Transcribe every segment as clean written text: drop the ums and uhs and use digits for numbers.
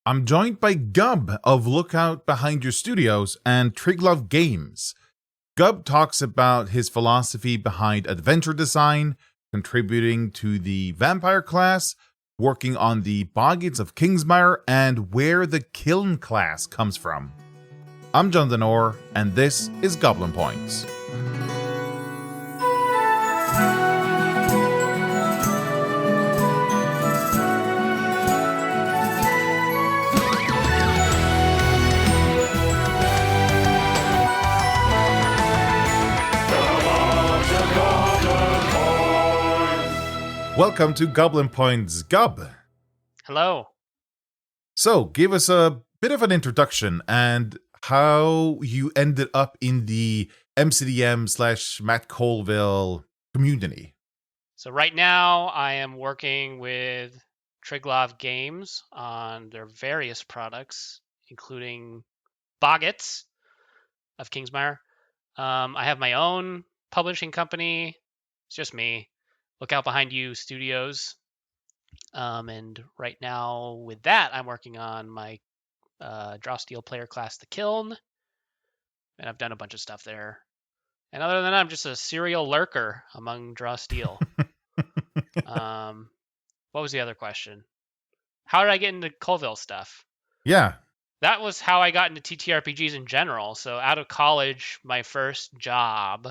I'm joined by Gub of Lookout Behind Your Studios and Triglav Games. Gub talks about his philosophy behind adventure design, contributing to the vampire class, working on the Boggits of Kingsmire, and where the Kiln class comes from. I'm Jonathan Orr, and this is Goblin Points. Welcome to Goblin Points, Gub. Hello. So, give us a bit of an introduction and how you ended up in the MCDM / Matt Colville community. So right now I am working with Triglav Games on their various products, including Boggits of Kingsmire. I have my own publishing company. It's just me. Lookout Behind You Studios. And right now with that, I'm working on my Draw Steel player class, the Kiln. And I've done a bunch of stuff there. And other than that, I'm just a serial lurker among Draw Steel. What was the other question? How did I get into Colville stuff? Yeah. That was how I got into TTRPGs in general. So out of college, my first job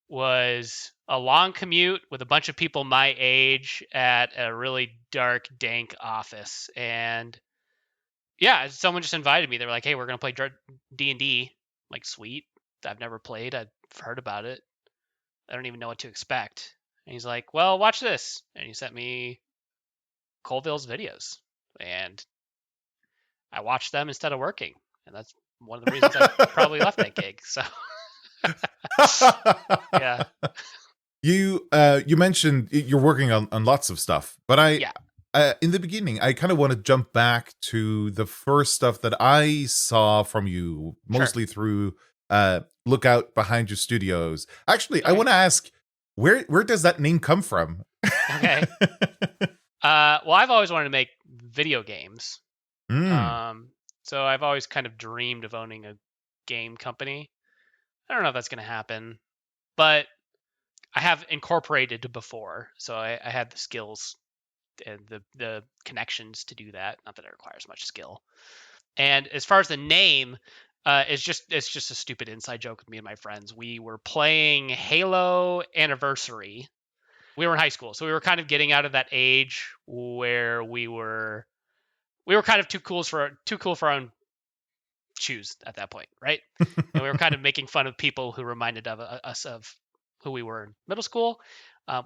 was a long commute with a bunch of people my age at a really dark, dank office. And yeah, someone just invited me. They were like, hey, we're going to play D&D. I'm like, sweet. I've never played. I've heard about it. I don't even know what to expect. And he's like, well, watch this. And he sent me Colville's videos. And I watched them instead of working. And that's one of the reasons I probably left that gig. So, yeah. You mentioned you're working on lots of stuff, but in the beginning, I kind of want to jump back to the first stuff that I saw from you, mostly through Lookout Behind Your Studios. Actually, okay. I want to ask, where does that name come from? Okay. Well, I've always wanted to make video games. So I've always kind of dreamed of owning a game company. I don't know if that's going to happen, but I have incorporated before, so I had the skills and the connections to do that. Not that it requires much skill. And as far as the name, it's just a stupid inside joke with me and my friends. We were playing Halo Anniversary. We were in high school, so we were kind of getting out of that age where we were kind of too cool for our own shoes at that point, right? And we were kind of making fun of people who reminded us of who we were in middle school,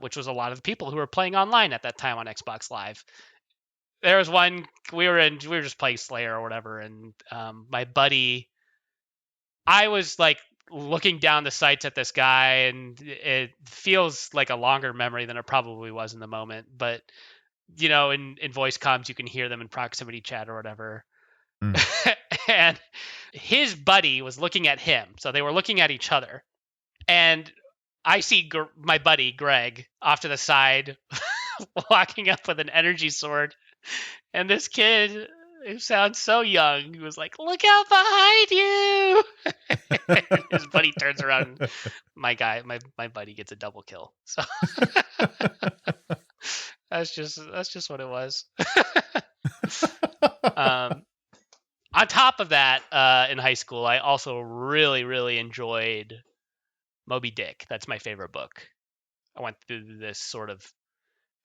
which was a lot of the people who were playing online at that time on Xbox Live. There was one we were just playing Slayer or whatever, and my buddy, I was like looking down the sights at this guy, and it feels like a longer memory than it probably was in the moment. But you know, in voice comms, you can hear them in proximity chat or whatever. And his buddy was looking at him, so they were looking at each other, and I see my buddy Greg off to the side walking up with an energy sword, and this kid who sounds so young, he was like, look out behind you. And his buddy turns around, and my buddy gets a double kill. So that's just what it was. On top of that, in high school, I also really, really enjoyed Moby Dick. That's my favorite book. I went through this sort of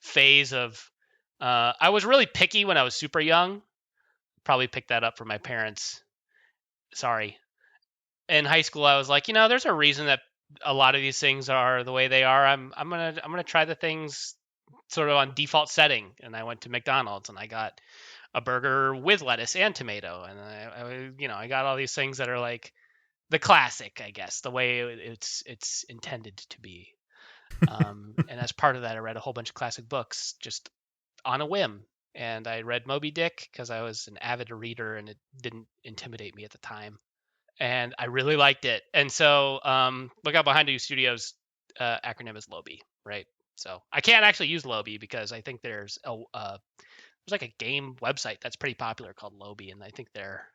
phase of I was really picky when I was super young. Probably picked that up from my parents. Sorry. In high school, I was like, there's a reason that a lot of these things are the way they are. I'm gonna try the things sort of on default setting. And I went to McDonald's and I got a burger with lettuce and tomato, and I got all these things that are like the classic, I guess, the way it's intended to be. And as part of that, I read a whole bunch of classic books just on a whim. And I read Moby Dick because I was an avid reader and it didn't intimidate me at the time. And I really liked it. And so Lookout Behind You Studios acronym is LOBI, right? So I can't actually use LOBI because I think there's There's like a game website that's pretty popular called Lobby, and I think their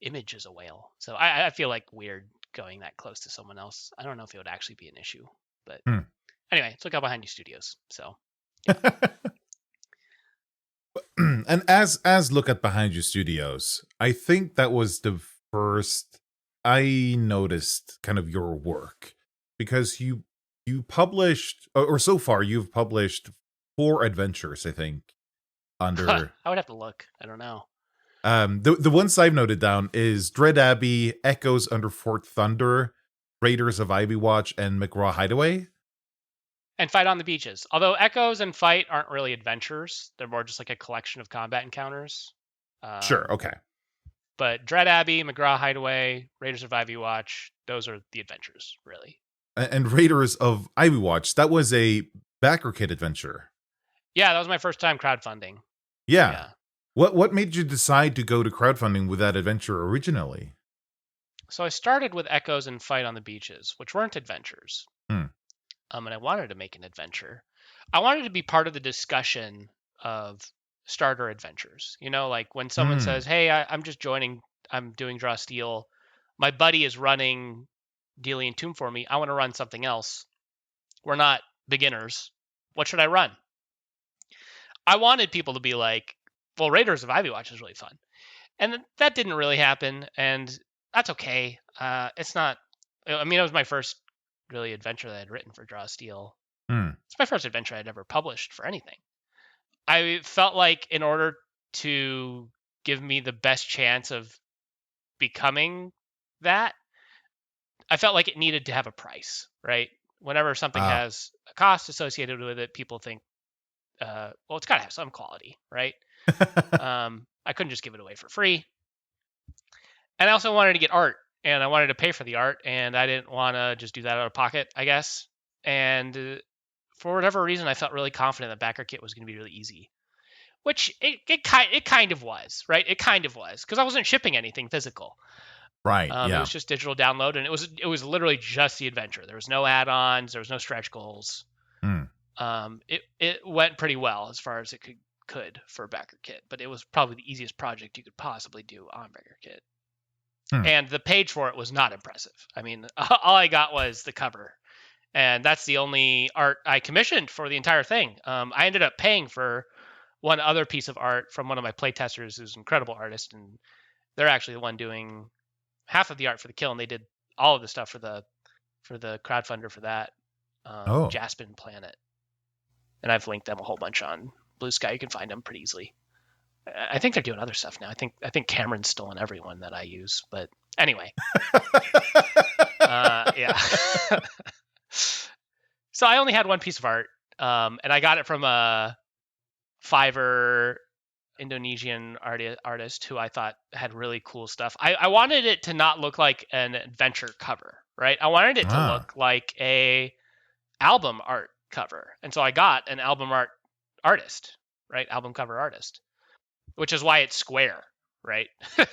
image is a whale. So I feel like weird going that close to someone else. I don't know if it would actually be an issue, but anyway, let's look out behind you studios. So yeah. And as look at behind you studios, I think that was the first I noticed kind of your work, because you published, or so far you've published 4 adventures, I think, under I would have to look. I don't know. The ones I've noted down is Dread Abbey, Echoes Under Fort Thunder, Raiders of Ivy Watch, and McGraw Hideaway. And Fight on the Beaches. Although Echoes and Fight aren't really adventures. They're more just like a collection of combat encounters. Sure, okay. But Dread Abbey, McGraw Hideaway, Raiders of Ivy Watch, those are the adventures, really. And Raiders of Ivy Watch, that was a backer kit adventure. Yeah, that was my first time crowdfunding. Yeah. What made you decide to go to crowdfunding with that adventure originally? So I started with Echoes and Fight on the Beaches, which weren't adventures. And I wanted to make an adventure. I wanted to be part of the discussion of starter adventures. You know, like when someone says, hey, I'm just joining, I'm doing Draw Steel. My buddy is running Dealey and Tomb for me. I want to run something else. We're not beginners. What should I run? I wanted people to be like, well, Raiders of Ivy Watch is really fun. And that didn't really happen. And that's okay. It's not, I mean, it was my first really adventure that I'd written for Draw Steel. It's my first adventure I'd ever published for anything. I felt like in order to give me the best chance of becoming that, I felt like it needed to have a price, right? Whenever something has a cost associated with it, people think, well, it's got to have some quality, right? I couldn't just give it away for free. And I also wanted to get art, and I wanted to pay for the art, and I didn't want to just do that out of pocket, I guess. And for whatever reason, I felt really confident that backer kit was going to be really easy, which it kind of was, right? It kind of was, because I wasn't shipping anything physical. Right. It was just digital download, and it was literally just the adventure. There was no add-ons, there was no stretch goals. It went pretty well as far as it could for backer kit, but it was probably the easiest project you could possibly do on backer kit. And the page for it was not impressive. I mean, all I got was the cover, and that's the only art I commissioned for the entire thing. I ended up paying for one other piece of art from one of my playtesters, who's an incredible artist, and they're actually the one doing half of the art for the Kiln. They did all of the stuff for the crowdfunder for that, Jaspin Planet, and I've linked them a whole bunch on Blue Sky. You can find them pretty easily. I think they're doing other stuff now. I think Cameron's stolen everyone that I use, but anyway. Yeah. So I only had one piece of art, and I got it from a Fiverr Indonesian artist who I thought had really cool stuff. I wanted it to not look like an adventure cover, right? I wanted it to look like a album art cover, and so I got an album art artist, right? Album cover artist. Which is why it's square, right? The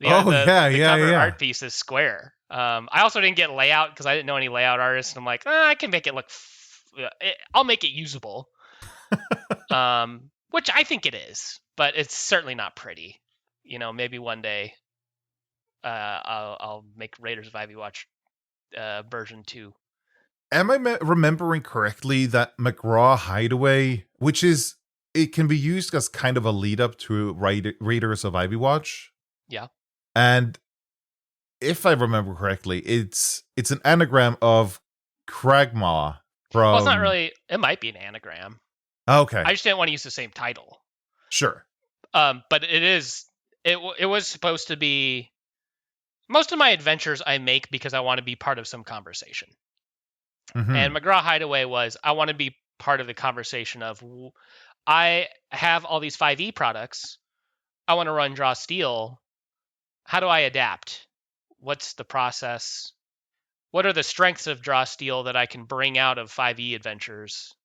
cover art piece is square. I also didn't get layout because I didn't know any layout artists. And I'm like, I can make it look. I'll make it usable, which I think it is, but it's certainly not pretty. You know, maybe one day I'll make Raiders of Ivy Watch version 2. Am I remembering correctly that McGraw Hideaway, which is, it can be used as kind of a lead up to Raiders of Ivy Watch? Yeah. And if I remember correctly, it's an anagram of Kragmaw from... Well, it's not really... It might be an anagram. Okay. I just didn't want to use the same title. Sure. But it is... It was supposed to be... Most of my adventures I make because I want to be part of some conversation. And McGraw Hideaway was, I want to be part of the conversation of... I have all these 5e products. I want to run Draw Steel. How do I adapt? What's the process? What are the strengths of Draw Steel that I can bring out of 5e adventures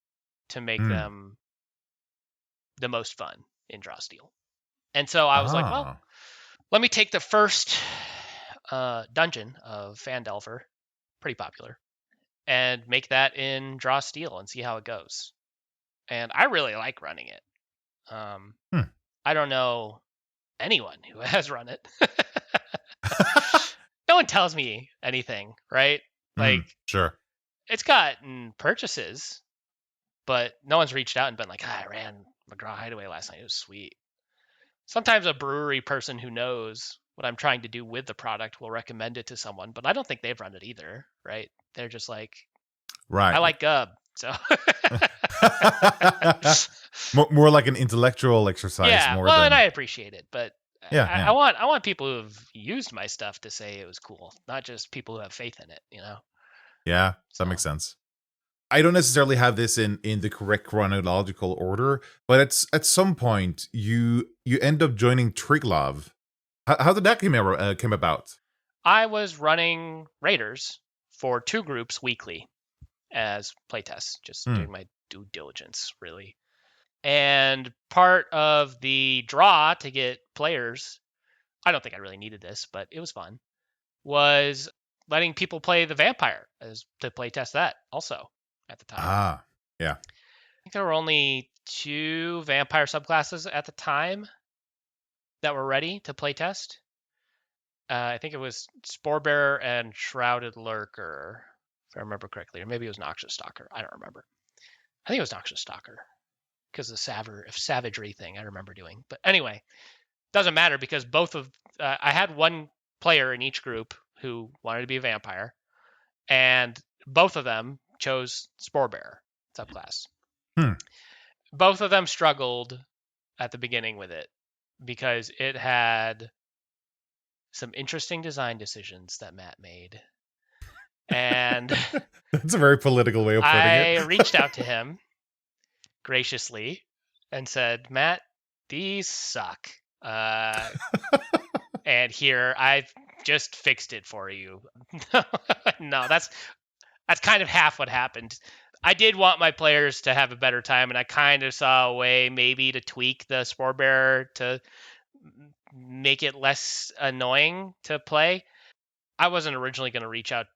to make them the most fun in Draw Steel? And so I was like, well, let me take the first dungeon of Phandelver, pretty popular, and make that in Draw Steel and see how it goes. And I really like running it. Hmm. I don't know anyone who has run it. No one tells me anything, right? Like, Sure. it's gotten purchases, but no one's reached out and been like, I ran McGraw Hideaway last night. It was sweet. Sometimes a brewery person who knows what I'm trying to do with the product will recommend it to someone, but I don't think they've run it either, right? They're just like, Right. I like Gub, so. More like an intellectual exercise. Yeah, More well, than... and I appreciate it, but Yeah. I want people who have used my stuff to say it was cool, not just people who have faith in it, Yeah, So. that makes sense. I don't necessarily have this in the correct chronological order, but at some point you end up joining Triglav. How did that came about? I was running Raiders for 2 groups weekly as playtests, just doing my due diligence, really. And part of the draw to get players, I don't think I really needed this, but it was fun, was letting people play the vampire to playtest that also at the time. Yeah. I think there were only 2 vampire subclasses at the time that were ready to playtest. I think it was Sporebearer and Shrouded Lurker, if I remember correctly, or maybe it was Noxious Stalker. I don't remember. I think it was Noxious Stalker because the savagery thing I remember doing. But anyway, doesn't matter because both of I had one player in each group who wanted to be a vampire, and both of them chose Sporebearer subclass. Both of them struggled at the beginning with it because it had some interesting design decisions that Matt made. And that's a very political way of putting it. I reached out to him graciously and said, Matt, these suck. And here, I've just fixed it for you. No, that's kind of half what happened. I did want my players to have a better time, and I kind of saw a way maybe to tweak the Sporebearer to make it less annoying to play. I wasn't originally going to reach out.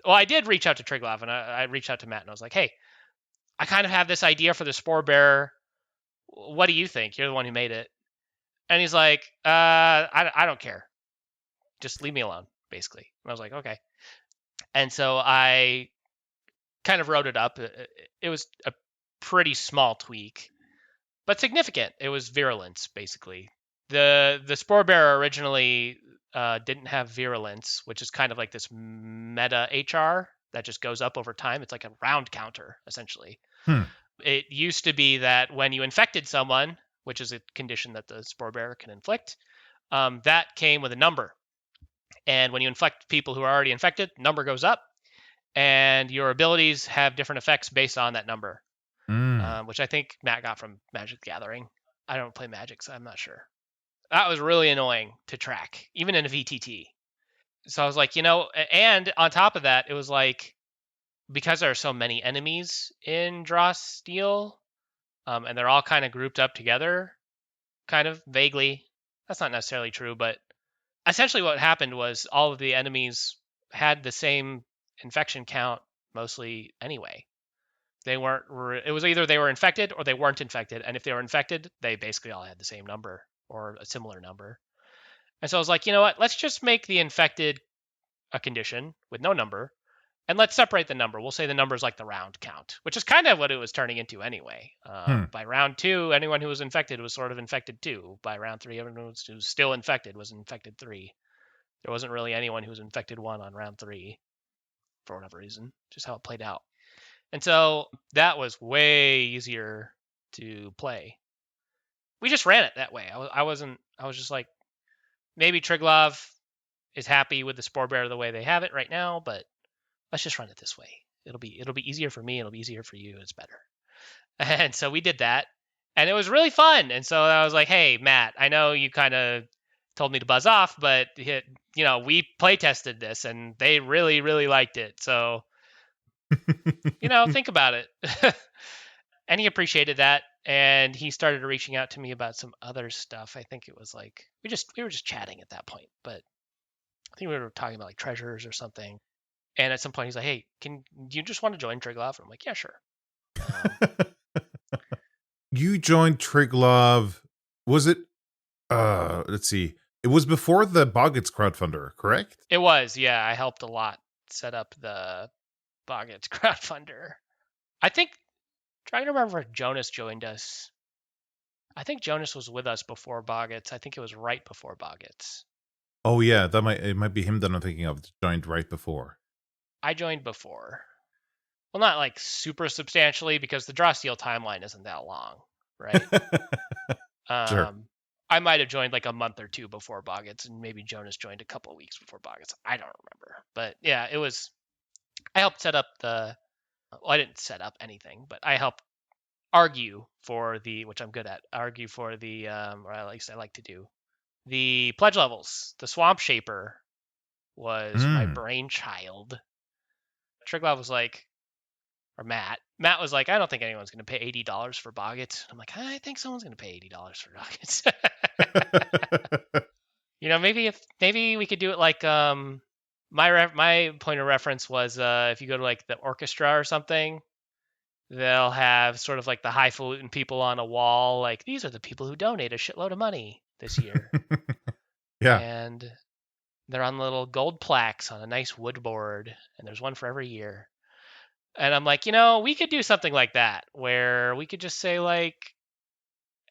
Well, I did reach out to Triglav, and I reached out to Matt, and I was like, hey, I kind of have this idea for the Sporebearer. What do you think? You're the one who made it. And he's like, I don't care. Just leave me alone, basically. And I was like, okay. And so I kind of wrote it up. It was a pretty small tweak, but significant. It was virulence, basically. The Sporebearer originally didn't have virulence, which is kind of like this meta HR that just goes up over time. It's like a round counter, essentially. It used to be that when you infected someone, which is a condition that the Sporebearer can inflict, that came with a number. And when you infect people who are already infected, number goes up, and your abilities have different effects based on that number, which I think Matt got from Magic the Gathering. I don't play Magic, so I'm not sure. That was really annoying to track, even in a VTT. So I was like, and on top of that, it was like, because there are so many enemies in Draw Steel, and they're all kind of grouped up together, kind of vaguely. That's not necessarily true, but essentially what happened was all of the enemies had the same infection count mostly anyway. They weren't. It was either they were infected or they weren't infected, and if they were infected, they basically all had the same number or a similar number. And so I was like, you know what? Let's just make the infected a condition with no number, and let's separate the number. We'll say the number is like the round count, which is kind of what it was turning into anyway. By round 2, anyone who was infected was sort of infected 2. By round 3, everyone who was still infected was infected 3. There wasn't really anyone who was infected 1 on round 3 for whatever reason, just how it played out. And so that was way easier to play. We just ran it that way. I was just like, maybe Triglav is happy with the Sporebearer the way they have it right now, but let's just run it this way. It'll be easier for me. It'll be easier for you. It's better. And so we did that, and it was really fun. And so I was like, hey, Matt, I know you kind of told me to buzz off, but we play tested this, and they really, really liked it. So, think about it. And he appreciated that, and he started reaching out to me about some other stuff. I think it was like we were just chatting at that point, but I think we were talking about like treasures or something. And at some point he's like, hey, do you just want to join Triglav? And I'm like, yeah, sure. you joined Triglav. Was it? Let's see. It was before the Boggits crowdfunder, correct? It was, yeah. I helped a lot set up the Boggits crowdfunder. I think, trying to remember if Jonas joined us. I think Jonas was with us before Boggits. I think it was right before Boggits. Oh yeah, it might be him that I'm thinking of. Joined right before. I joined before. Well, not like super substantially because the draw steal timeline isn't that long, right? Sure. I might have joined like a month or two before Boggits, and maybe Jonas joined a couple of weeks before Boggits. I don't remember, but yeah, it was. I helped set up the. Well, I didn't set up anything, but I helped argue for the, which I'm good at, argue for the, or at least I like to do, the pledge levels. The Swamp Shaper was my brainchild. Triglav was like, or Matt was like, I don't think anyone's going to pay $80 for Boggits. I'm like, I think someone's going to pay $80 for Boggits. Maybe we could do it like my point of reference was if you go to like the orchestra or something, they'll have sort of like the highfalutin people on a wall, like these are the people who donate a shitload of money this year. Yeah. And they're on little gold plaques on a nice wood board, and there's one for every year. And I'm like, we could do something like that where we could just say like,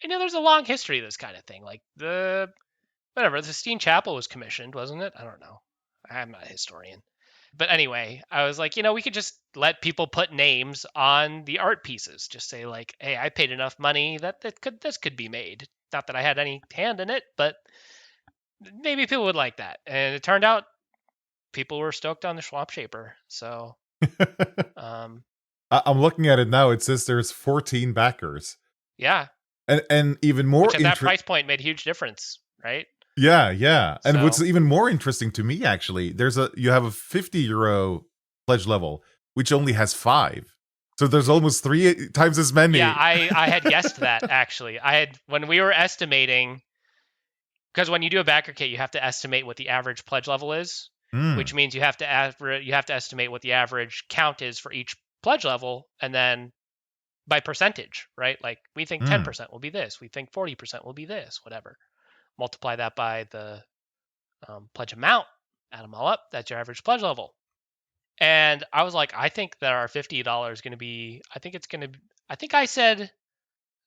there's a long history of this kind of thing. Like the Sistine Chapel was commissioned, wasn't it? I don't know. I'm not a historian. But anyway, I was like, we could just let people put names on the art pieces. Just say like, hey, I paid enough money that this could be made. Not that I had any hand in it, but maybe people would like that. And it turned out people were stoked on the Swamp Shaper. So I'm looking at it now. It says there's 14 backers. Yeah. And even more, which at that price point made a huge difference, right? Yeah. And what's even more interesting to me, actually, you have a €50 pledge level, which only has 5. So there's almost 3 times as many. Yeah, I had guessed that, actually. When we were estimating, because when you do a backer kit, you have to estimate what the average pledge level is, which means you have to estimate what the average count is for each pledge level, and then by percentage, right? Like we think 10% will be this, we think 40% will be this, whatever. Multiply that by the pledge amount, add them all up, that's your average pledge level. And I was like, I think that our $50 is going to be, I think I said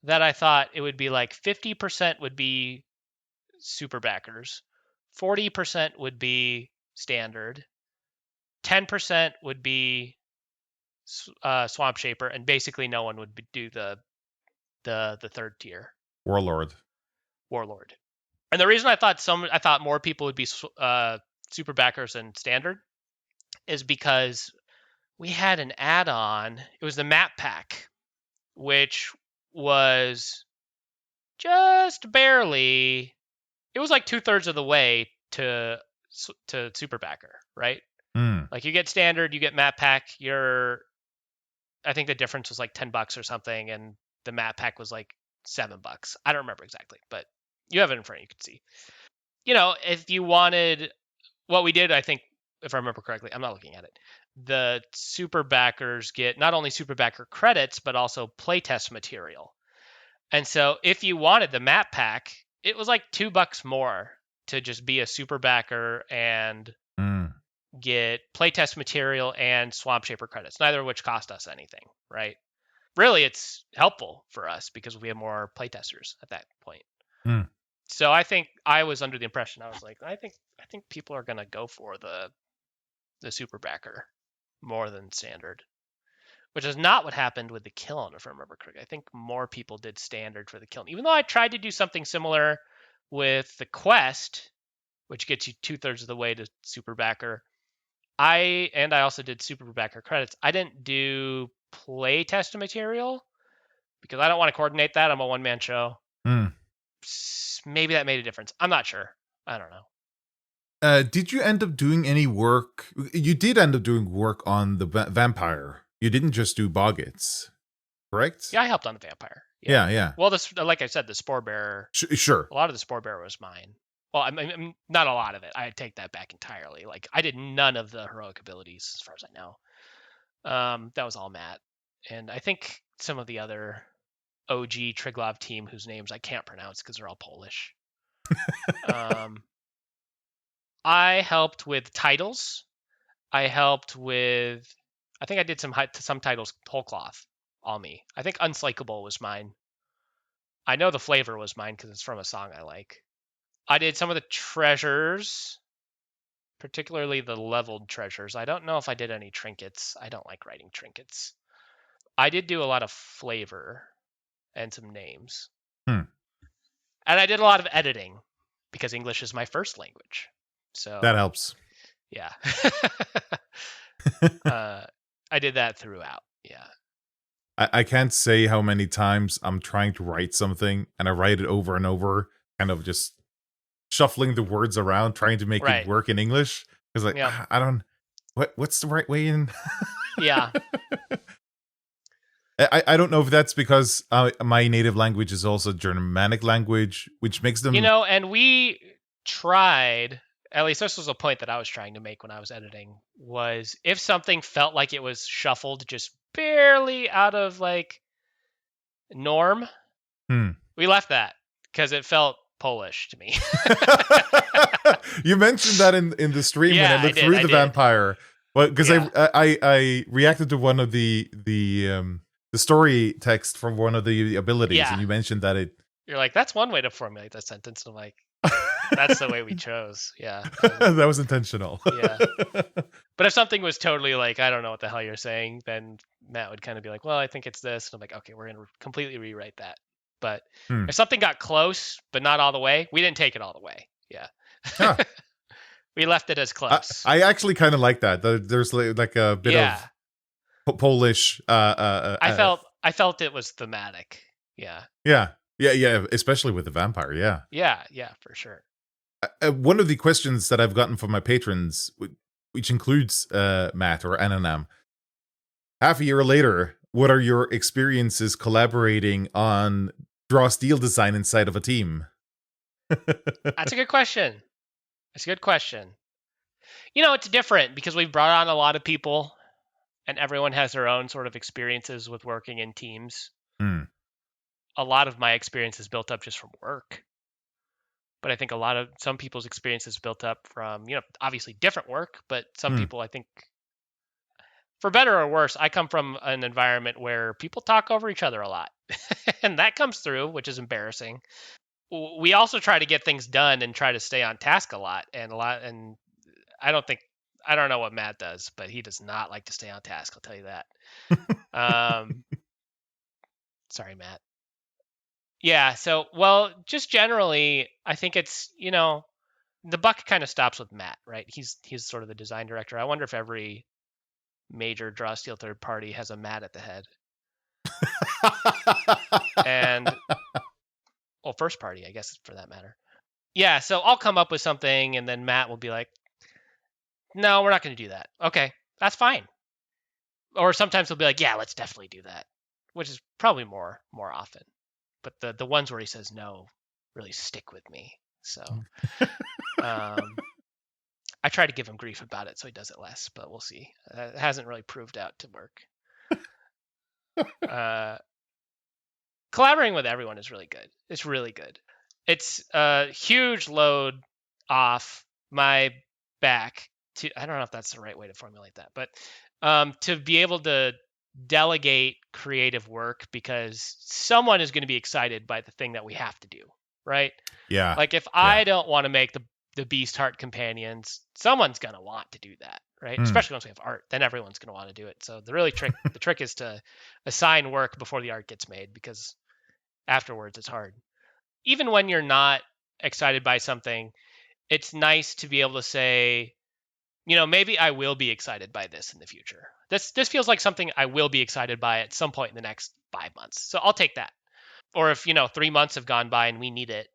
that I thought it would be like 50% would be super backers, 40% would be standard, 10% would be Swamp Shaper, and basically no one would do the third tier. Warlord. And the reason I thought more people would be super backers than standard is because we had an add-on. It was the map pack, which was just barely. It was like 2/3 of the way to super backer, right? Like you get standard, you get map pack. I think the difference was like $10 or something, and the map pack was like $7. I don't remember exactly, but you have it in front, you can see. If you wanted, what we did, I think, if I remember correctly, I'm not looking at it, the super backers get not only super backer credits, but also playtest material. And so if you wanted the map pack, it was like $2 more to just be a super backer and get playtest material and Swamp Shaper credits, neither of which cost us anything, right? Really, it's helpful for us because we have more playtesters at that point. So I think I was under the impression, I was like, I think people are going to go for the super backer more than standard, which is not what happened with the Kiln, if I remember correctly. I think more people did standard for the Kiln, even though I tried to do something similar with the Quest, which gets you 2/3 of the way to super backer. I also did super backer credits. I didn't do play test material because I don't want to coordinate that. I'm a one-man show. Maybe that made a difference. I'm not sure. I don't know. Did you end up doing any work? You did end up doing work on the vampire. You didn't just do Boggits, correct? Yeah, I helped on the vampire. Yeah. Well, like I said, the Spore Bearer. Sure. A lot of the Spore Bearer was mine. Well, I mean, not a lot of it. I take that back entirely. Like, I did none of the heroic abilities, as far as I know. That was all Matt. And I think some of the other OG Triglav team whose names I can't pronounce because they're all Polish. I helped with titles. I think I did some titles whole cloth, all me. I think Unslakable was mine. I know the flavor was mine because it's from a song I like. I did some of the treasures, particularly the leveled treasures. I don't know if I did any trinkets. I don't like writing trinkets. I did do a lot of flavor and some names. And I did a lot of editing because English is my first language. So that helps. Yeah. I did that throughout. Yeah. I can't say how many times I'm trying to write something and I write it over and over, kind of just shuffling the words around, trying to make it work in English. Because like, I don't, what's the right way in? Yeah. I don't know if that's because my native language is also Germanic language, which makes them... and we tried, at least this was a point that I was trying to make when I was editing, was if something felt like it was shuffled just barely out of like norm, we left that because it felt Polish to me. You mentioned that in the stream when I looked through the vampire. Well, because I reacted to one of the story text from one of the abilities, and you mentioned that you're like, that's one way to formulate that sentence. And I'm like, that's the way we chose. Yeah. That was intentional. Yeah. But if something was totally like, I don't know what the hell you're saying, then Matt would kind of be like, well, I think it's this. And I'm like, okay, we're going to completely rewrite that. But if something got close, but not all the way, we didn't take it all the way. Yeah. Huh. We left it as close. I actually kind of like that. There's like a bit of Polish. I felt it was thematic. Yeah. Yeah. Especially with the vampire. Yeah. Yeah, for sure. One of the questions that I've gotten from my patrons, which includes Matt or Ananam, half a year later, what are your experiences collaborating on draw steel design inside of a team? That's a good question. It's different because we've brought on a lot of people and everyone has their own sort of experiences with working in teams. A lot of my experience is built up just from work. But I think some people's experience is built up from, obviously different work, but some people, I think, for better or worse, I come from an environment where people talk over each other a lot. And that comes through, which is embarrassing. We also try to get things done and try to stay on task a lot. And I don't know what Matt does, but he does not like to stay on task. I'll tell you that. Sorry, Matt. Yeah. So, just generally, I think it's, the buck kind of stops with Matt, right? He's sort of the design director. I wonder if every major draw steel third party has a Matt at the head. And first party, I guess, for that matter. Yeah, so I'll come up with something and then Matt will be like, no, we're not going to do that. Okay, that's fine. Or sometimes he'll be like, yeah, let's definitely do that, which is probably more often. But the ones where he says no really stick with me. So I try to give him grief about it so he does it less, but we'll see. It hasn't really proved out to work. Collaborating with everyone is really good. It's really good. It's a huge load off my back I don't know if that's the right way to formulate that, but to be able to delegate creative work because someone is going to be excited by the thing that we have to do, right? Yeah. Like if I don't want to make the Beast Heart companions, someone's going to want to do that, right? Especially once we have art, then everyone's going to want to do it. So the trick is to assign work before the art gets made because afterwards it's hard. Even when you're not excited by something, it's nice to be able to say, maybe I will be excited by this in the future. This feels like something I will be excited by at some point in the next 5 months. So I'll take that. Or if, 3 months have gone by and we need it,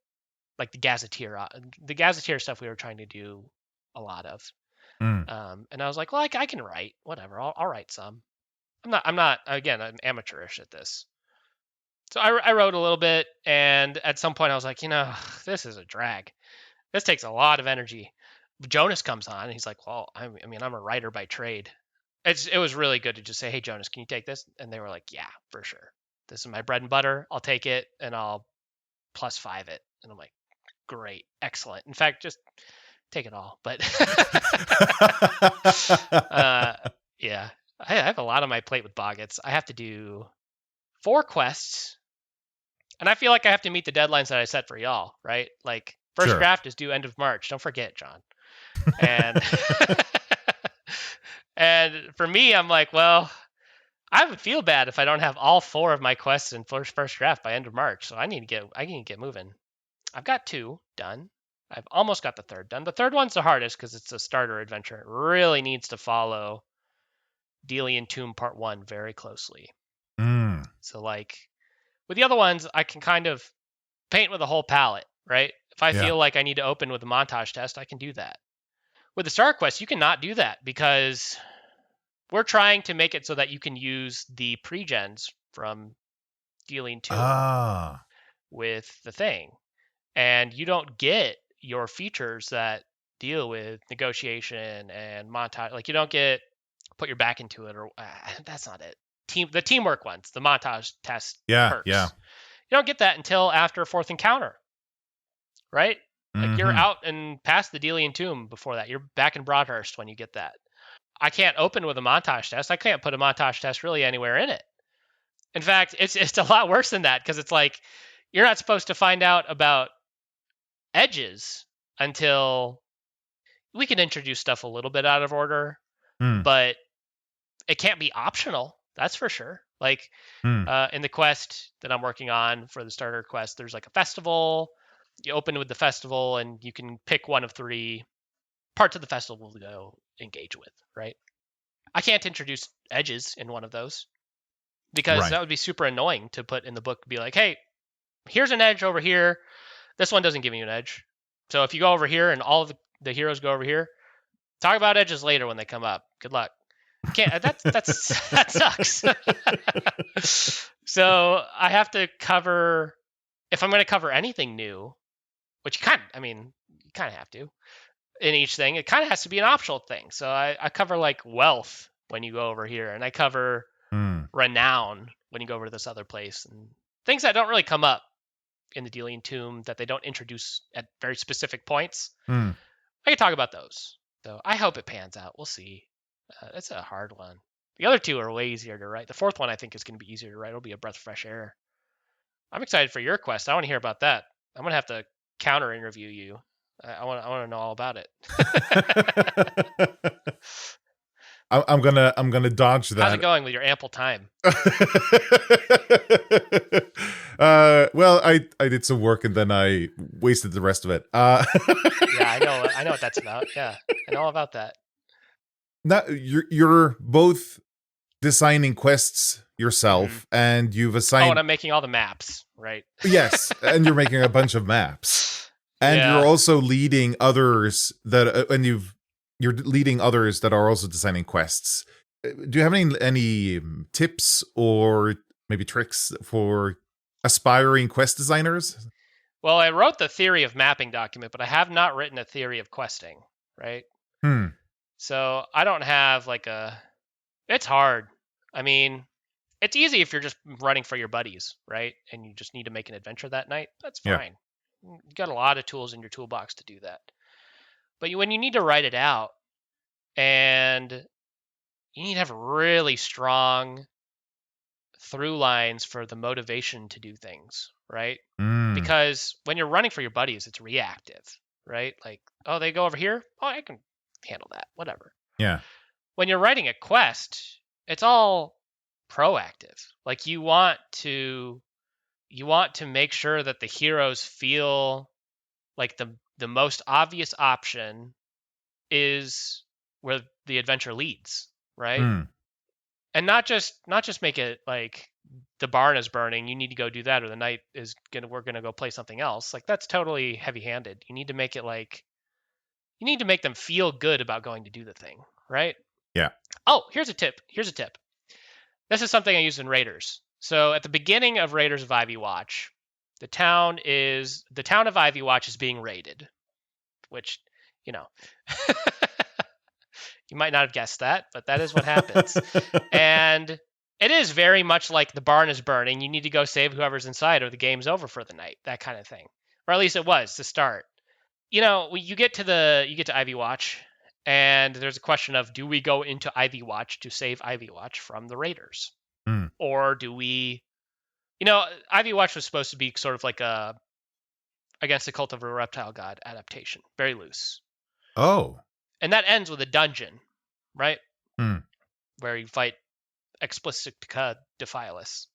like the gazetteer stuff we were trying to do a lot of. And I was like, well, I can write, whatever. I'll write some. I'm amateurish at this. So I wrote a little bit, and at some point I was like, this is a drag. This takes a lot of energy. Jonas comes on, and he's like, well, I'm a writer by trade. It was really good to just say, hey, Jonas, can you take this? And they were like, yeah, for sure. This is my bread and butter. I'll take it and I'll +5 it. And I'm like, great, excellent. In fact, just take it all. But yeah, I have a lot on my plate with Boggits. I have to do 4 quests, and I feel like I have to meet the deadlines that I set for y'all, right? Like first draft is due end of March. Don't forget, John. And and for me, I'm like, well, I would feel bad if I don't have all 4 of my quests in first draft by end of March. So I need to get moving. I've got 2 done. I've almost got the 3rd done. The 3rd one's the hardest because it's a starter adventure. It really needs to follow Delian Tomb Part 1 very closely. So like with the other ones, I can kind of paint with a whole palette, right? If I feel like I need to open with a montage test, I can do that. With the Star Quest, you cannot do that because we're trying to make it so that you can use the pre-gens from Delian Tomb with the thing. And you don't get your features that deal with negotiation and montage. Like you don't get put your back into it, or that's not it. The teamwork ones, the montage test perks. You don't get that until after 4th encounter, right? Like you're out and past the Delian Tomb before that. You're back in Broadhurst when you get that. I can't open with a montage test. I can't put a montage test really anywhere in it. In fact, it's a lot worse than that because it's like you're not supposed to find out about edges until we can introduce stuff a little bit out of order, but it can't be optional. That's for sure. Like in the quest that I'm working on for the starter quest, there's like a festival. You open with the festival and you can pick one of 3 parts of the festival to go engage with, right? I can't introduce edges in one of those because that would be super annoying to put in the book. Be like, hey, here's an edge over here. This one doesn't give you an edge. So if you go over here and all of the heroes go over here, talk about edges later when they come up. Good luck. Can't that sucks. So I have to cover, if I'm going to cover anything new, which you kind of have to in each thing, it kind of has to be an optional thing. So I cover like wealth when you go over here, and I cover renown when you go over to this other place, and things that don't really come up in the Delian Tomb that they don't introduce at very specific points. I can talk about those. So I hope it pans out. We'll see. It's a hard one. The other 2 are way easier to write. The 4th one I think is going to be easier to write. It'll be a breath of fresh air. I'm excited for your quest. I want to hear about that. I'm going to have to counter interview you. I want to know all about it. I'm gonna dodge that. How's it going with your ample time? Well, I did some work and then I wasted the rest of it. Yeah, I know what that's about. Yeah, I know all about that. Now you're both designing quests yourself, and you've assigned. Oh, and I'm making all the maps, right? Yes, and you're making a bunch of maps, and you're also leading others you're leading others that are also designing quests. Do you have any tips or maybe tricks for aspiring quest designers? Well, I wrote the theory of mapping document, but I have not written a theory of questing, right? So I don't have it's hard. I mean, it's easy if you're just running for your buddies, right? And you just need to make an adventure that night. That's fine. You got a lot of tools in your toolbox to do that. But when you need to write it out, and you need to have really strong through lines for the motivation to do things, right? Because when you're running for your buddies, it's reactive, right? Like, oh, they go over here. Oh, I can handle that. Whatever. Yeah. When you're writing a quest, it's all proactive. Like you want to make sure that the heroes feel like the most obvious option is where the adventure leads, right? And not just make it like the barn is burning, you need to go do that, or the night is we're gonna go play something else. Like that's totally heavy-handed. You need to make it like you need to make them feel good about going to do the thing, right? Yeah. Oh, here's a tip. This is something I use in Raiders. So at the beginning of Raiders of Ivy Watch, the town of Ivy Watch is being raided, which, you might not have guessed that, but that is what happens. And It is very much like the barn is burning. You need to go save whoever's inside, or the game's over for the night. That kind of thing, or at least it was to start. You get to Ivy Watch, and there's a question of, do we go into Ivy Watch to save Ivy Watch from the Raiders, or do we? Ivy Watch was supposed to be sort of like a Against the Cult of a Reptile God adaptation, very loose. Oh, and that ends with a dungeon, right? Where you fight Explictica Defilis.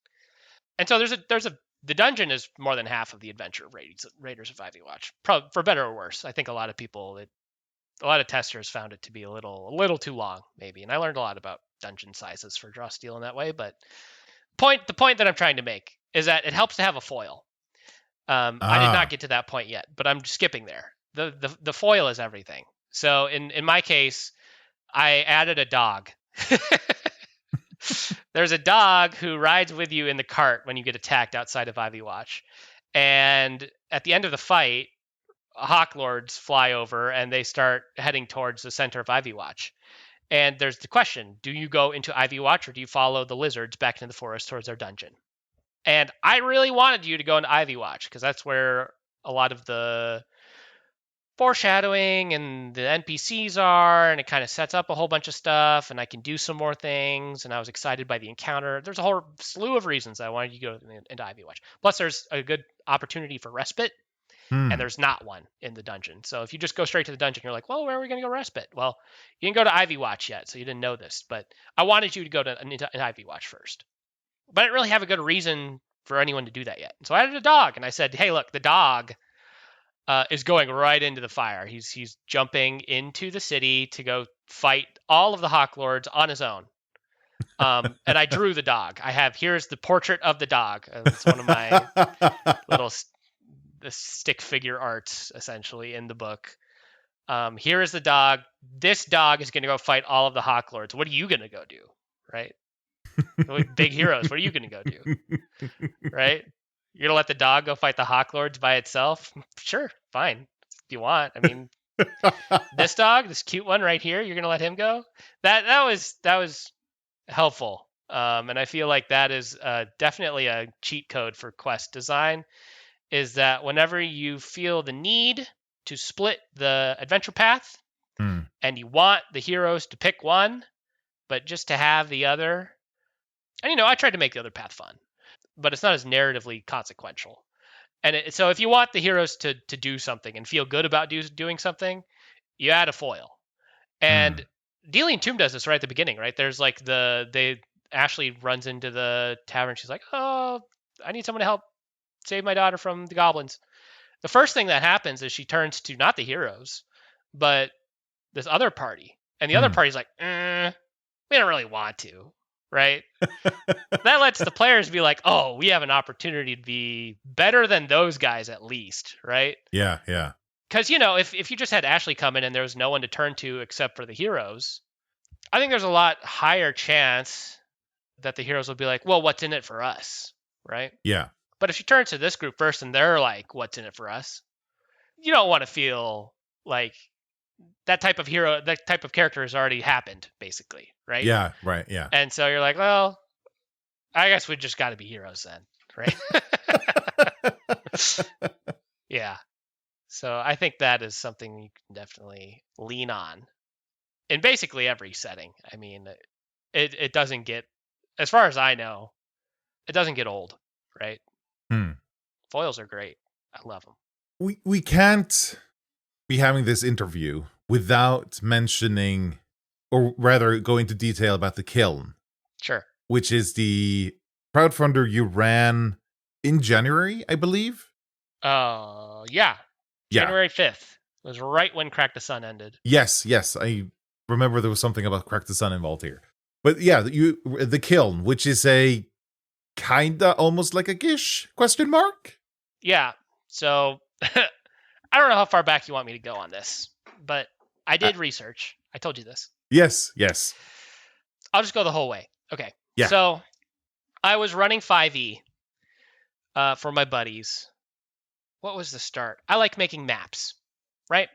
And so the dungeon is more than half of the adventure of Raiders of Ivy Watch, for better or worse. I think a lot of testers found it to be a little too long, maybe. And I learned a lot about dungeon sizes for Draw Steel in that way. But the point that I'm trying to make is that it helps to have a foil. I did not get to that point yet, but I'm skipping there. The foil is everything. So in my case, I added a dog. There's a dog who rides with you in the cart when you get attacked outside of Ivy Watch. And at the end of the fight, Hawk Lords fly over and they start heading towards the center of Ivy Watch. And there's the question, do you go into Ivy Watch or do you follow the lizards back into the forest towards their dungeon? And I really wanted you to go into Ivy Watch because that's where a lot of the foreshadowing and the NPCs are, and it kind of sets up a whole bunch of stuff, and I can do some more things, and I was excited by the encounter. There's a whole slew of reasons I wanted you to go into Ivy Watch. Plus, there's a good opportunity for respite, and there's not one in the dungeon. So if you just go straight to the dungeon, you're like, well, where are we going to go respite? Well, you didn't go to Ivy Watch yet, so you didn't know this, but I wanted you to go to an Ivy Watch first. But I didn't really have a good reason for anyone to do that yet. So I added a dog, and I said, hey, look, the dog is going right into the fire. He's jumping into the city to go fight all of the Hawk Lords on his own. And I drew the dog. Here's the portrait of the dog. It's one of my little stick figure arts, essentially, in the book. Here is the dog. This dog is going to go fight all of the Hawk Lords. What are you going to go do? Right? Big heroes. What are you going to go do? Right? You're going to let the dog go fight the Hawk Lords by itself? Sure, fine. If you want. I mean, this dog, this cute one right here, you're going to let him go? That was helpful. And I feel like that is definitely a cheat code for quest design, is that whenever you feel the need to split the adventure path and you want the heroes to pick one, but just to have the other, and I tried to make the other path fun, but it's not as narratively consequential. And so if you want the heroes to do something and feel good about doing something, you add a foil. And Dealing Tomb does this right at the beginning, right? There's like Ashley runs into the tavern. She's like, oh, I need someone to help save my daughter from the goblins. The first thing that happens is she turns to not the heroes, but this other party. And the other party's like, we don't really want to. Right? That lets the players be like, oh, we have an opportunity to be better than those guys at least, right? Yeah. Because, if you just had Ashley come in and there was no one to turn to except for the heroes, I think there's a lot higher chance that the heroes will be like, well, what's in it for us, right? Yeah. But if you turn to this group first and they're like, what's in it for us? You don't want to feel like that type of character has already happened, basically, right? Yeah, right, yeah. And so you're like, well, I guess we just got to be heroes then, right? Yeah. So I think that is something you can definitely lean on in basically every setting. I mean, it doesn't get, as far as I know, it doesn't get old, right? Foils are great. I love them. We can't be having this interview without mentioning, or rather go into detail about the Kiln. Sure. Which is the crowdfunder you ran in January, I believe? Yeah. January 5th was right when Crack the Sun ended. Yes. I remember there was something about Crack the Sun involved here. But yeah, the Kiln, which is a kinda almost like a Gish ? Yeah. So I don't know how far back you want me to go on this, but I did research. I told you this. Yes. I'll just go the whole way. Okay. Yeah. So I was running 5e for my buddies. What was the start? I like making maps, right?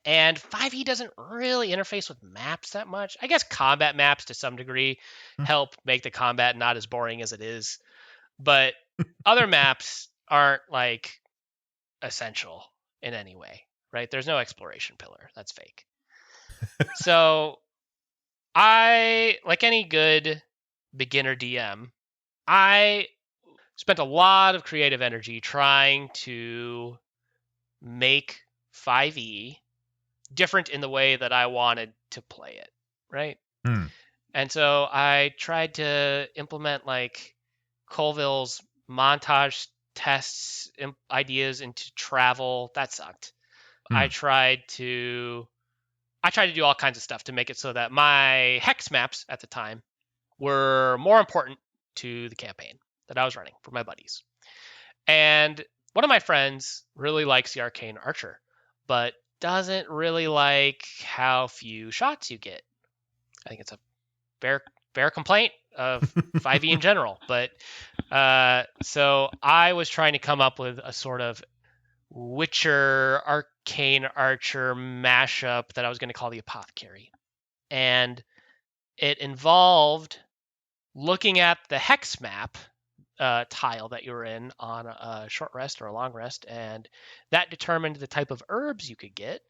And 5e doesn't really interface with maps that much. I guess combat maps to some degree help make the combat not as boring as it is. But other maps aren't like essential in any way, right? There's no exploration pillar. That's fake. So I, like any good beginner DM, I spent a lot of creative energy trying to make 5e different in the way that I wanted to play it, right? And so I tried to implement like Colville's montage tests ideas into travel. That sucked. I tried to do all kinds of stuff to make it so that my hex maps at the time were more important to the campaign that I was running for my buddies. And one of my friends really likes the Arcane Archer, but doesn't really like how few shots you get. I think it's a fair complaint of 5e in general. But so I was trying to come up with a sort of Witcher Arcane Archer mashup that I was going to call the Apothecary. And it involved looking at the hex map tile that you were in on a short rest or a long rest, and that determined the type of herbs you could get.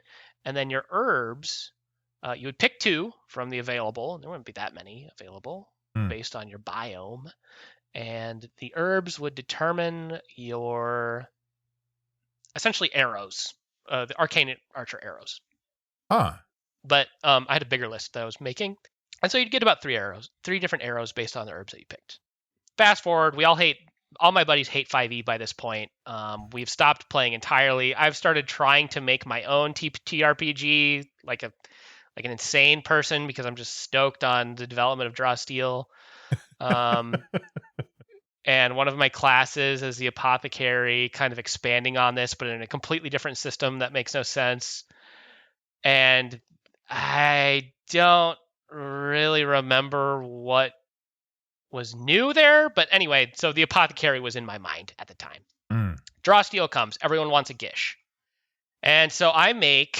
And then your herbs, you would pick 2 from the available, and there wouldn't be that many available based on your biome. And the herbs would determine your essentially arrows, the Arcane Archer arrows. But I had a bigger list that I was making. And so you'd get about 3 different arrows based on the herbs that you picked. Fast forward, all my buddies hate 5e by this point. We've stopped playing entirely. I've started trying to make my own TRPG, like an insane person, because I'm just stoked on the development of Draw Steel. And one of my classes is the Apothecary, kind of expanding on this, but in a completely different system that makes no sense. And I don't really remember what was new there, but anyway, so the Apothecary was in my mind at the time. Draw Steel comes, everyone wants a Gish, and so I make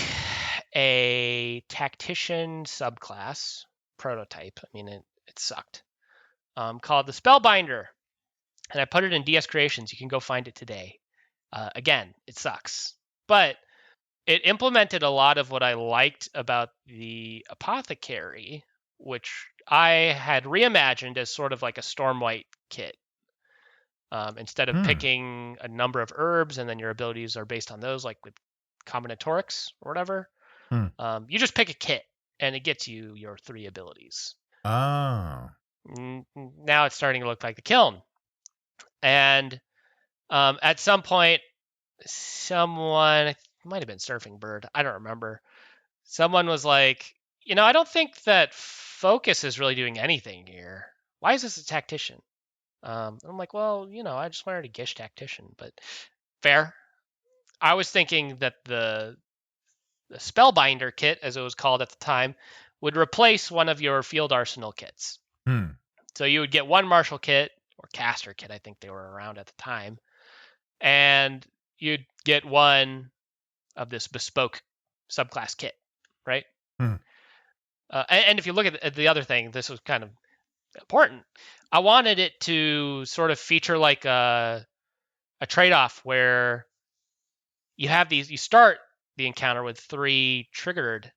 a tactician subclass prototype. I mean, it sucked. Called the Spellbinder, and I put it in DS Creations. You can go find it today. Again, it sucks, but it implemented a lot of what I liked about the Apothecary, which I had reimagined as sort of like a Stormlight kit. Instead of picking a number of herbs and then your abilities are based on those, like with combinatorics or whatever, you just pick a kit and it gets you your 3 abilities. Now it's starting to look like the Kiln. And at some point, someone, it might have been Surfing Bird, I don't remember, someone was like, I don't think that focus is really doing anything here. Why is this a tactician? I'm like, well, I just wanted a Gish tactician, but fair. I was thinking that the Spellbinder kit, as it was called at the time, would replace one of your field arsenal kits. So you would get one martial kit, or caster kit, I think they were around at the time, and you'd get one of this bespoke subclass kit, right? And if you look at the other thing, this was kind of important. I wanted it to sort of feature like a trade-off where you have you start the encounter with 3 triggered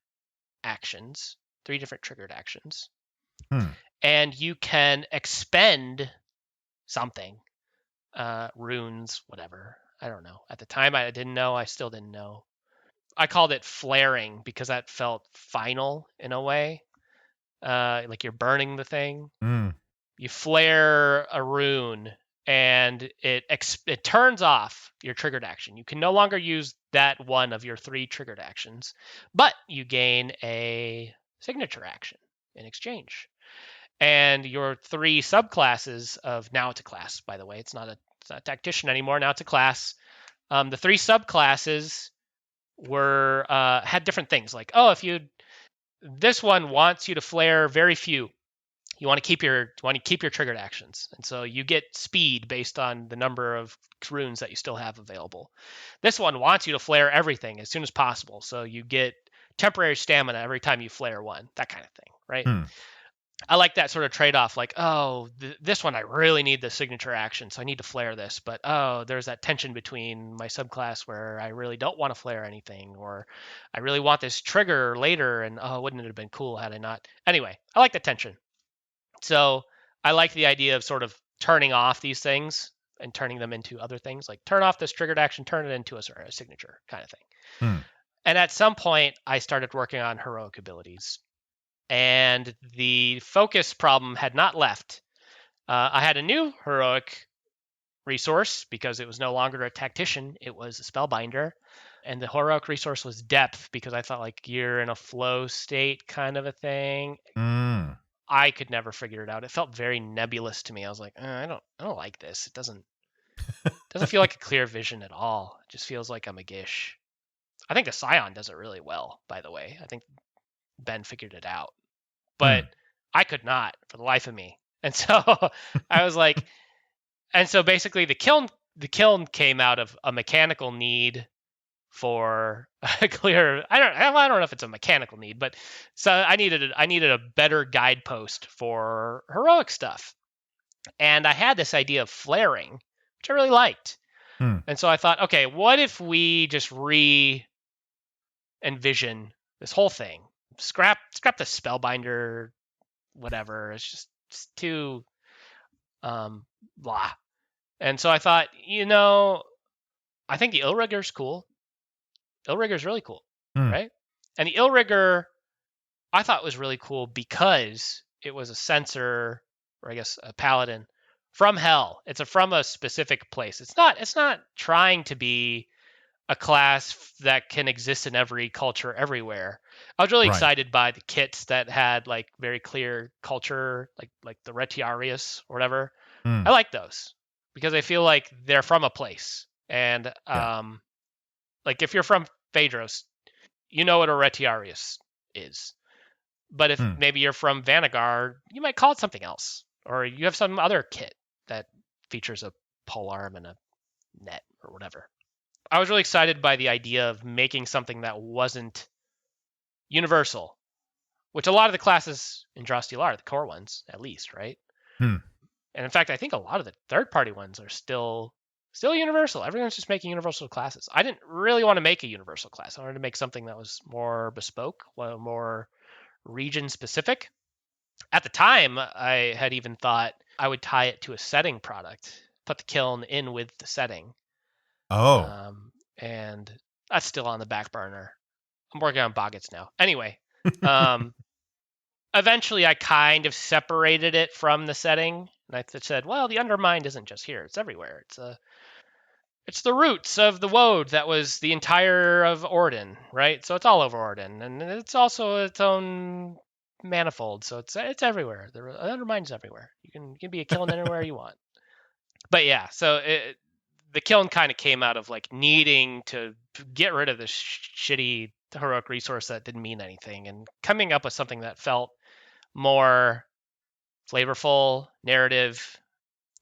actions, 3 different triggered actions, and you can expend something, runes, whatever. I don't know. At the time, I didn't know. I still didn't know. I called it flaring because that felt final in a way, like you're burning the thing. You flare a rune, and it turns off your triggered action. You can no longer use that one of your 3 triggered actions, but you gain a signature action in exchange. And your 3 subclasses of, now it's a class, by the way, it's not a tactician anymore. Now it's a class. The 3 subclasses had different things, like, if this one wants you to flare very few, you want to keep your triggered actions, and so you get speed based on the number of runes that you still have available. This one wants you to flare everything as soon as possible, so you get temporary stamina every time you flare one, that kind of thing, right? I like that sort of trade-off, like, oh, this one I really need the signature action, so I need to flare this, but oh, there's that tension between my subclass where I really don't want to flare anything, or I really want this trigger later, and oh, wouldn't it have been cool had I not? Anyway, I like the tension. So I like the idea of sort of turning off these things and turning them into other things, like turn off this triggered action, turn it into a signature kind of thing. And at some point, I started working on heroic abilities. And the focus problem had not left. I had a new heroic resource because it was no longer a tactician, it was a spellbinder. And the heroic resource was depth because I thought like you're in a flow state kind of a thing. I could never figure it out. It felt very nebulous to me. I was like, I don't like this. It doesn't feel like a clear vision at all. It just feels like I'm a gish. I think the Scion does it really well, by the way. I think Ben figured it out. But I could not for the life of me. And so I was like, and so basically the kiln came out of a mechanical need for a clear, I don't know if it's a mechanical need, but so I needed a better guidepost for heroic stuff. And I had this idea of flaring, which I really liked. And so I thought, okay, what if we just re-envision this whole thing? Scrap the spellbinder, whatever. It's just too blah. And so I thought, I think the Illrigger's cool. Illrigger's really cool, right? And the Illrigger I thought was really cool because it was a censor, or I guess a paladin from hell. It's from a specific place. It's not trying to be a class that can exist in every culture everywhere. I was really excited by the kits that had like very clear culture, like the Retiarius or whatever. I like those because I feel like they're from a place. And like if you're from Phaedros, you know what a Retiarius is. But if maybe you're from Vanagar, you might call it something else. Or you have some other kit that features a polearm and a net or whatever. I was really excited by the idea of making something that wasn't universal, which a lot of the classes in Drostil are, the core ones, at least, right? And in fact, I think a lot of the third-party ones are still universal. Everyone's just making universal classes. I didn't really want to make a universal class. I wanted to make something that was more bespoke, more region-specific. At the time, I had even thought I would tie it to a setting product, put the kiln in with the setting. And that's still on the back burner. I'm working on Boggits now. Anyway, eventually I kind of separated it from the setting. And I said, well, the Undermined isn't just here. It's everywhere. It's the roots of the Woad that was the entire of Orden, right? So it's all over Orden. And it's also its own manifold. So it's everywhere. The Undermined's everywhere. You can be a kiln anywhere you want. But yeah, so the kiln kind of came out of like needing to get rid of this shitty heroic resource that didn't mean anything and coming up with something that felt more flavorful, narrative.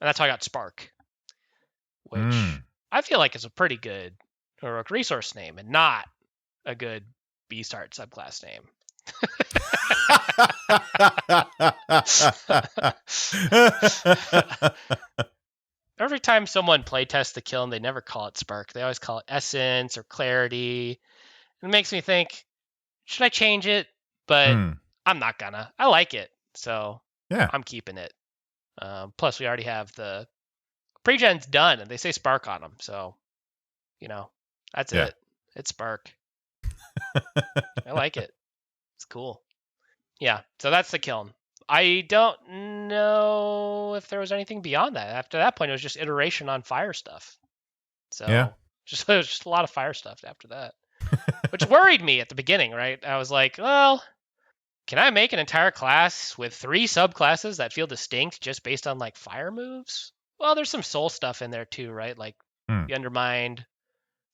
And that's how I got Spark, which I feel like is a pretty good heroic resource name and not a good Beastart subclass name. Every time someone playtests the kiln, they never call it Spark. They always call it Essence or Clarity. It makes me think, should I change it? But I'm not gonna. I like it, so yeah, I'm keeping it. Plus, we already have the pre-gens done, and they say Spark on them, so that's it. It's Spark. I like it. It's cool. Yeah, so that's the kiln. I don't know if there was anything beyond that. After that point, it was just iteration on fire stuff. So it was just a lot of fire stuff after that, which worried me at the beginning, right? I was like, well, can I make an entire class with 3 subclasses that feel distinct just based on like fire moves? Well, there's some soul stuff in there too, right? Like the Undermined,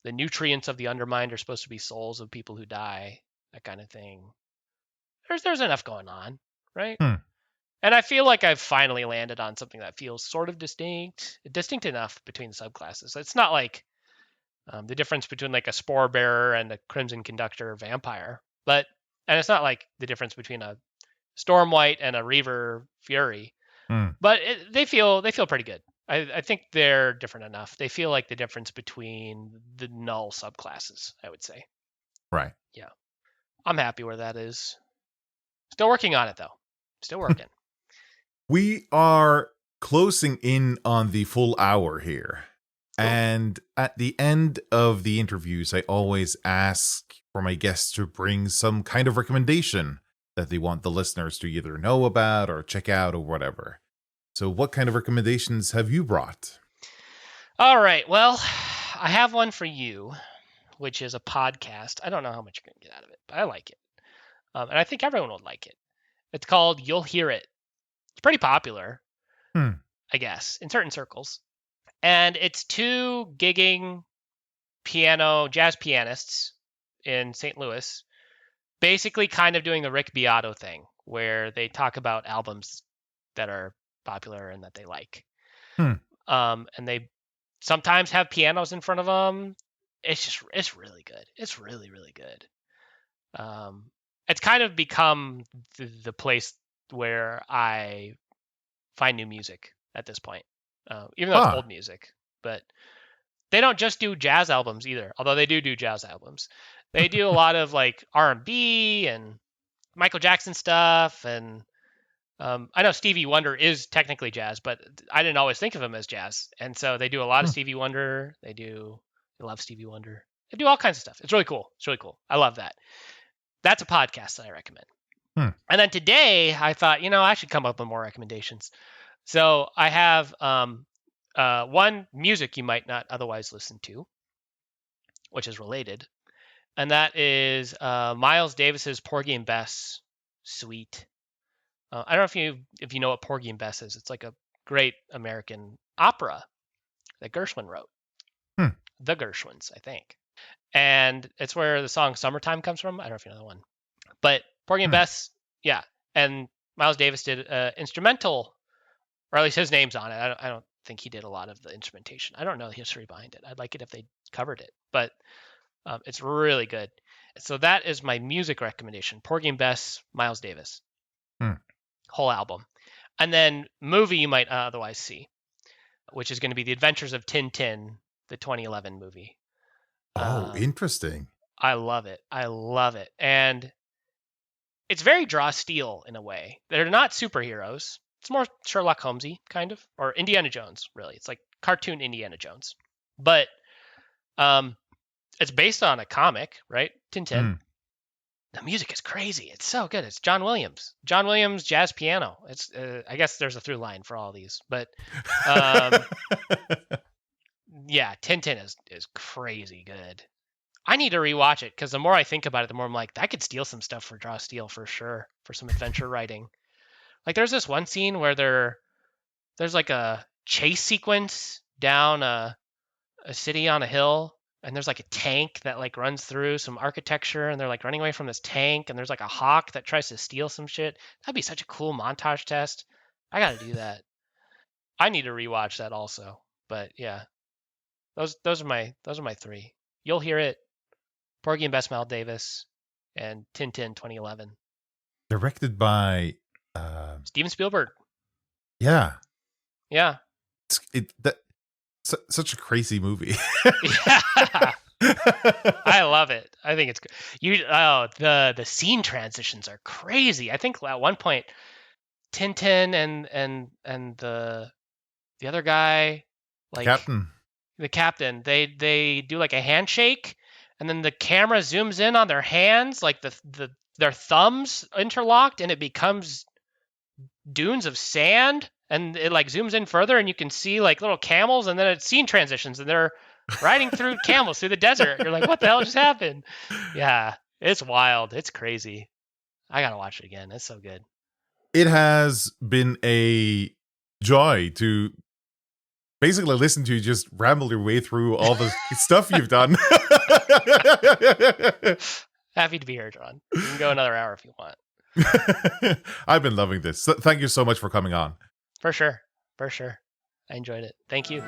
the nutrients of the Undermined are supposed to be souls of people who die, that kind of thing. There's enough going on, right? And I feel like I've finally landed on something that feels sort of distinct enough between the subclasses. It's not like the difference between like a Spore Bearer and a Crimson Conductor vampire, and it's not like the difference between a Stormwight and a Reaver Fury, but they feel pretty good. I think they're different enough. They feel like the difference between the null subclasses, I would say. Right. Yeah. I'm happy where that is. Still working on it, though. Still working. We are closing in on the full hour here. Cool. And at the end of the interviews, I always ask for my guests to bring some kind of recommendation that they want the listeners to either know about or check out or whatever. So what kind of recommendations have you brought? All right. Well, I have one for you, which is a podcast. I don't know how much you're going to get out of it, but I like it. And I think everyone would like it. It's called You'll Hear It. It's pretty popular, I guess, in certain circles. And it's two gigging jazz pianists in St. Louis, basically kind of doing the Rick Beato thing, where they talk about albums that are popular and that they like. And they sometimes have pianos in front of them. It's really good. It's really, really good. It's kind of become the place where I find new music at this point, even though it's old music. But they don't just do jazz albums either, although they do jazz albums. They do a lot of like R&B and Michael Jackson stuff. And I know Stevie Wonder is technically jazz, but I didn't always think of him as jazz. And so they do a lot of Stevie Wonder. They love Stevie Wonder. They do all kinds of stuff. It's really cool. I love that. That's a podcast that I recommend. And then today I thought, I should come up with more recommendations. So I have one music you might not otherwise listen to, which is related. And that is Miles Davis's Porgy and Bess Suite. I don't know if you know what Porgy and Bess is. It's like a great American opera that Gershwin wrote. The Gershwins, I think. And it's where the song Summertime comes from. I don't know if you know that one. But Porgy and Bess, yeah. And Miles Davis did instrumental, or at least his name's on it. I don't think he did a lot of the instrumentation. I don't know the history behind it. I'd like it if they covered it. But it's really good. So that is my music recommendation. Porgy and Bess, Miles Davis. Whole album. And then movie you might otherwise see, which is going to be The Adventures of Tintin, the 2011 movie. Oh, interesting. I love it. And it's very Draw Steel in a way. They're not superheroes. It's more Sherlock Holmesy, kind of, or Indiana Jones, really. It's like cartoon Indiana Jones. But it's based on a comic, right? Tintin. The music is crazy. It's so good. It's John Williams. Jazz piano. It's I guess there's a through line for all these, but yeah, Tintin is crazy good. I need to rewatch it because the more I think about it, the more I'm like, I could steal some stuff for Draw Steel for sure, for some adventure writing. Like there's this one scene where there's like a chase sequence down a city on a hill, and there's like a tank that like runs through some architecture, and they're like running away from this tank, and there's like a hawk that tries to steal some shit. That'd be such a cool montage test. I gotta do that. I need to rewatch that also. But yeah, those are my three. You'll Hear It, Porgy and Bess, Miles Davis, and Tintin 2011. Directed by Steven Spielberg. Yeah. Such a crazy movie. Yeah. I love it. I think it's good. The scene transitions are crazy. I think at one point Tintin and the other guy, like the captain, they do like a handshake, and then the camera zooms in on their hands, like their thumbs interlocked, and it becomes dunes of sand, and it like zooms in further, and you can see like little camels, and then it scene transitions, and they're riding through camels through the desert. You're like, what the hell just happened? Yeah, it's wild. It's crazy. I gotta watch it again. It's so good. It has been a joy to basically listen to you just ramble your way through all the stuff you've done. Happy to be here, John. You can go another hour if you want. I've been loving this. Thank you so much for coming on. For sure. I enjoyed it. Thank you.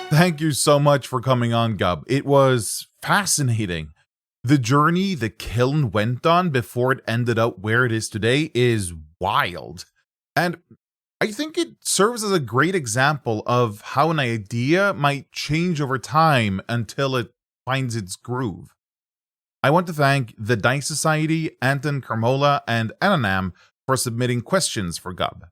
Thank you so much for coming on, Gub. It was fascinating. The journey the Kiln went on before it ended up where it is today is wild. And I think it serves as a great example of how an idea might change over time until it finds its groove. I want to thank the Dice Society, Anton Carmola, and Ananam for submitting questions for Gub.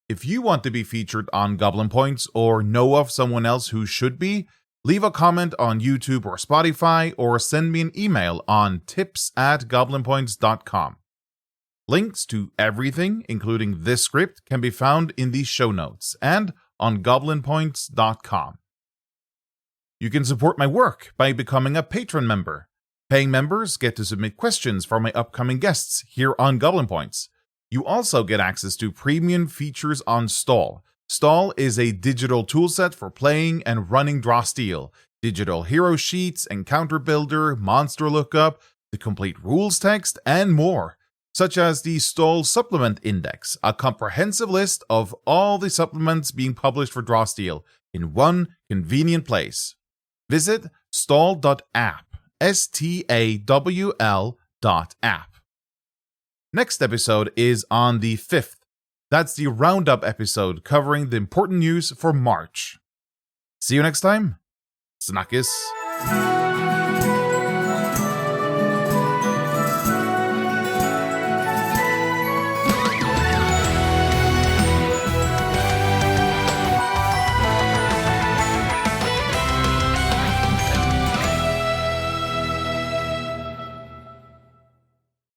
If you want to be featured on Goblin Points or know of someone else who should be, leave a comment on YouTube or Spotify or send me an email on tips@goblinpoints.com. Links to everything, including this script, can be found in the show notes and on goblinpoints.com. You can support my work by becoming a patron member. Paying members get to submit questions for my upcoming guests here on Goblin Points. You also get access to premium features on Stall. Stall is a digital toolset for playing and running Drawsteel, digital hero sheets, encounter builder, monster lookup, the complete rules text, and more, such as the Stall Supplement Index, a comprehensive list of all the supplements being published for Drawsteel in one convenient place. Visit stall.app, STAWL.app. Next episode is on the 5th. That's the roundup episode covering the important news for March. See you next time. Snakkes.